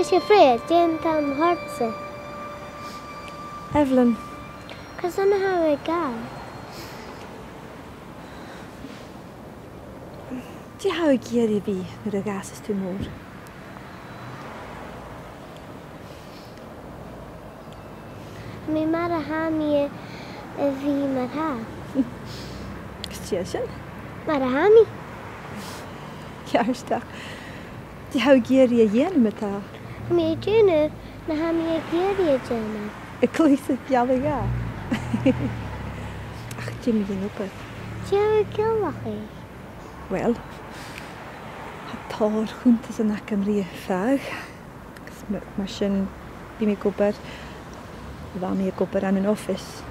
sé fred, déan tam hartsa. Evelyn, Cos anna ha gal. ti ha géir bhí na a gas is tú mór. Mi mar a ha mi a bhí mar ha. Tí sin? Mar a ha mi. Cearsteach. Ti ha géir a dhéanam atá. Mi dúna na ha mi a géirí a déna. I clísa beala ga. Ach, Jimmy gin op. Tí a gilwachi. Wel, ha táir chuntas an ac am rí feag. Mar sin bhí mi gobar, bhá mi a gobar an an office.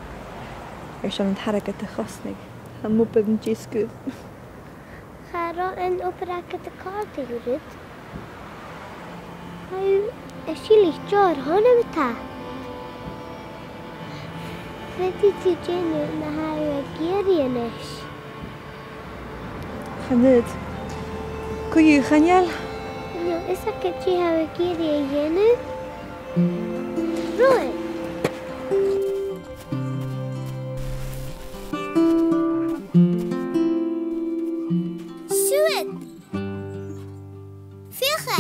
Sin an tharagat a chosnig. A mupad an giscu. Charo an operaca de carta yurud. Hau a sílich jar hana mata. Fedi ti déna na ha a géirí anis. Chanyd. Cwyw, Chaniel? No, is a ti ha a géirí a dhéna? Rwy. Siwyd! Fiche!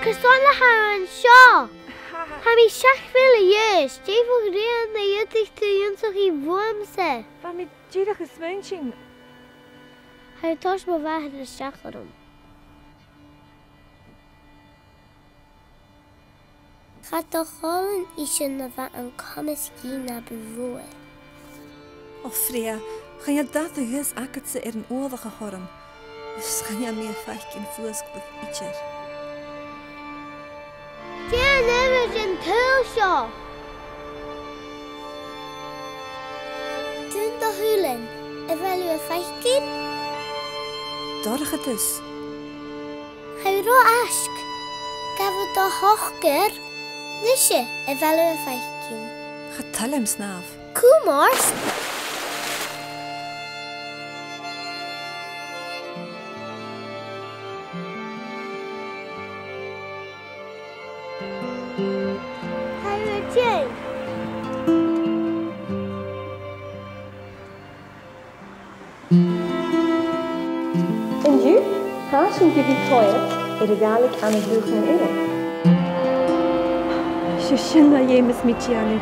Cysona haran sio! Ha mi siach fel y ys, Dave o grian na ydych tu ywnsach I fwamse. Fa mi dyrach ys mwynching. Hau tos mo fahad y siach ar hwn. Gaat toch gewoon isje na va an komiski na bevoer. O Freya, gaan je dat de gus akket ze een oordige horm. Dus gaan je meer vaak in voersklik ietsjer. Tien immers in tulsjo. Toen de hulen, wel u feikin? Dorg het is. Hau ro ask. Gaf het de hochger. Nisje, wel u feikin. Getal hem snaaf. Kumars. En nu? Haast je wie toilet, regalik aan het buch naar ere. Shushinna jemes michianu.